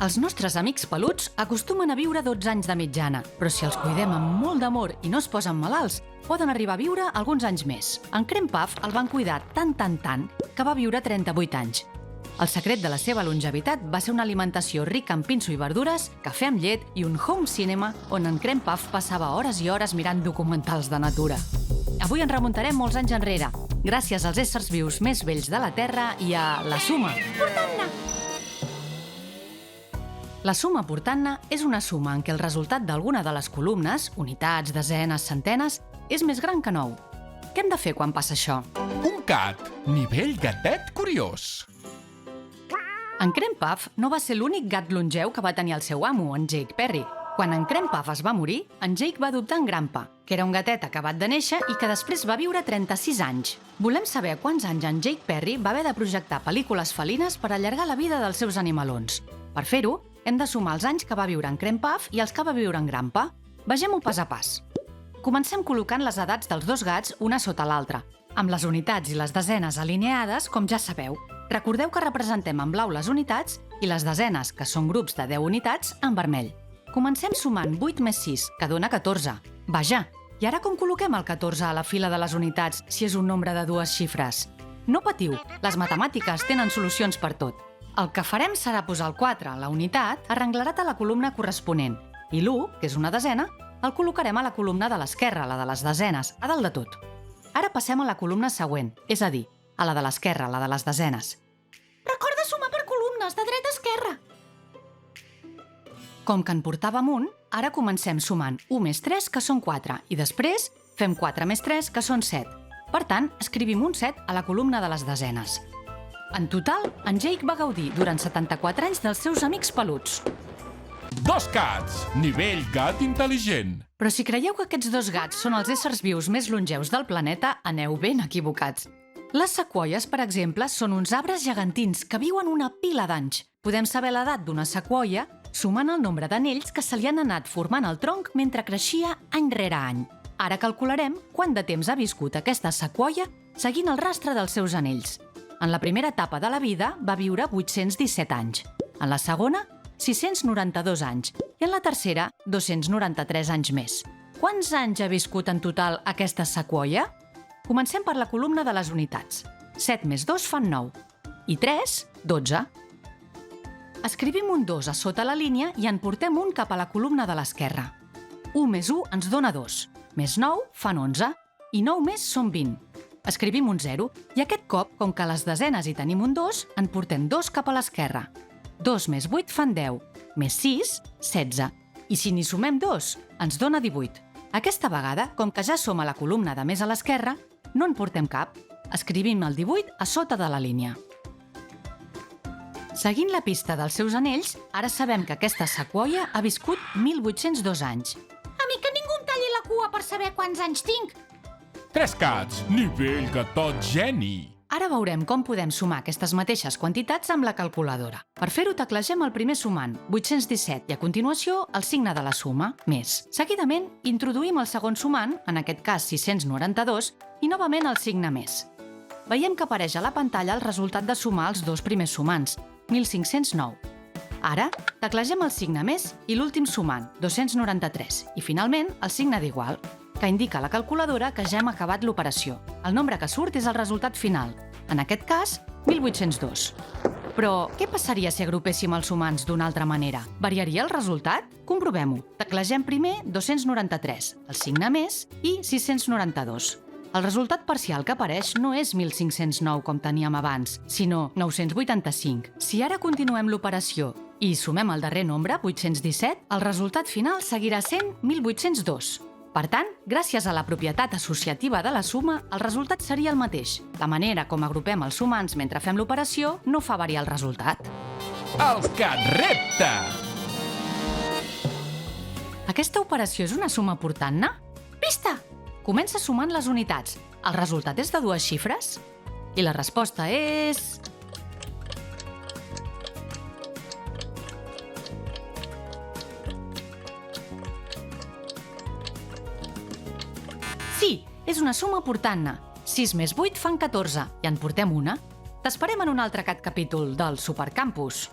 Els nostres amics peluts acostumen a viure 12 anys de mitjana, però si els cuidem amb molt d'amor i no es posen malalts, poden arribar a viure alguns anys més. En Creme Puff el van cuidar tant, que va viure 38 anys. El secret de la seva longevitat va ser una alimentació rica en pinso i verdures, cafè amb llet i un home cinema on en Creme Puff passava hores i hores mirant documentals de natura. Avui ens remuntarem molts anys enrere, gràcies als éssers vius més vells de la Terra i a la suma. Portant-ne! La suma portant-ne és una suma en què el resultat d'alguna de les columnes, unitats, desenes, centenes, és més gran que 9. Què hem de fer quan passa això? Un gat, nivell gatet curiós. En Creme Puff no va ser l'únic gat longeu que va tenir el seu amo, en Jake Perry. Quan en Creme Puff es va morir, en Jake va adoptar en Grandpa, que era un gatet acabat de néixer i que després va viure 36 anys. Volem saber quants anys en Jake Perry va haver de projectar pel·lícules felines per allargar la vida dels seus animalons. Per fer-ho, hem de sumar els anys que va viure en Creme Puff i els que va viure en Grandpa. Vegem-ho pas a pas. Comencem col·locant les edats dels dos gats una sota l'altra, amb les unitats i les desenes alineades, com ja sabeu. Recordeu que representem en blau les unitats i les desenes, que són grups de 10 unitats, en vermell. Comencem sumant 8 més 6, que dona 14. Vaja, i ara com col·loquem el 14 a la fila de les unitats si és un nombre de dues xifres? No patiu, les matemàtiques tenen solucions per tot. El que farem serà posar el 4 a la unitat arrenglerat a la columna corresponent i l'1, que és una desena, el col·locarem a la columna de l'esquerra, la de les desenes, a dalt de tot. Ara passem a la columna següent, és a dir, a la de l'esquerra, la de les desenes. Recorda sumar per columnes, de dreta a esquerra. Com que en portàvem un, ara comencem sumant 1 més 3, que són 4, i després fem 4 més 3, que són 7. Per tant, escrivim un 7 a la columna de les desenes. En total, en Jake va gaudir durant 74 anys dels seus amics peluts. Dos gats, nivell gat intel·ligent. Però si creieu que aquests dos gats són els éssers vius més longeus del planeta, aneu ben equivocats. Les sequoies, per exemple, són uns arbres gegantins que viuen una pila d'anys. Podem saber l'edat d'una sequoia sumant el nombre d'anells que se li han anat formant al tronc mentre creixia any rere any. Ara calcularem quant de temps ha viscut aquesta sequoia seguint el rastre dels seus anells. En la primera etapa de la vida va viure 817 anys, en la segona 692 anys i en la tercera 293 anys més. Quants anys ha viscut en total aquesta sequoia? Comencem per la columna de les unitats. 7 més 2 fan 9 i 3, 12. Escrivim un 2 a sota la línia i en portem un cap a la columna de l'esquerra. 1 més 1 ens dona 2, més 9 fan 11 i 9 més són 20. Escrivim un 0 i aquest cop, com que a les desenes hi tenim un 2, en portem 2 cap a l'esquerra. 2 més 8 fan 10, més 6, 16. I si n'hi sumem 2, ens dona 18. Aquesta vegada, com que ja som a la columna de més a l'esquerra, no en portem cap. Escrivim el 18 a sota de la línia. Seguint la pista dels seus anells, ara sabem que aquesta sequoia ha viscut 1.802 anys. A mi que ningú em talli la cua per saber quants anys tinc. Tres gats, nivell gatot geni. Ara veurem com podem sumar aquestes mateixes quantitats amb la calculadora. Per fer-ho teclegem el primer sumant, 817, i a continuació el signe de la suma, més. Seguidament, introduïm el segon sumant, en aquest cas 692, i novament el signe més. Veiem que apareix a la pantalla el resultat de sumar els dos primers sumants, 1.509. Ara, teclegem el signe més i l'últim sumant, 293, i finalment el signe d'igual, que indica a la calculadora que ja hem acabat l'operació. El nombre que surt és el resultat final, en aquest cas, 1.802. Però què passaria si agrupéssim els sumants d'una altra manera? Variaria el resultat? Comprovem-ho. Teclegem primer 293, el signe més i 692. El resultat parcial que apareix no és 1.509 com teníem abans, sinó 985. Si ara continuem l'operació i sumem el darrer nombre, 817, el resultat final seguirà sent 1.802. Per tant, gràcies a la propietat associativa de la suma, el resultat seria el mateix. La manera com agrupem els sumants mentre fem l'operació no fa variar el resultat. El gat repte. Aquesta operació és una suma portant-ne? Pista! Comença sumant les unitats. El resultat és de dues xifres? I la resposta és... Sí, és una suma portant-ne. 6 més 8 fan 14 i en portem una. T'esperem en un altre cat capítol del Supercampus.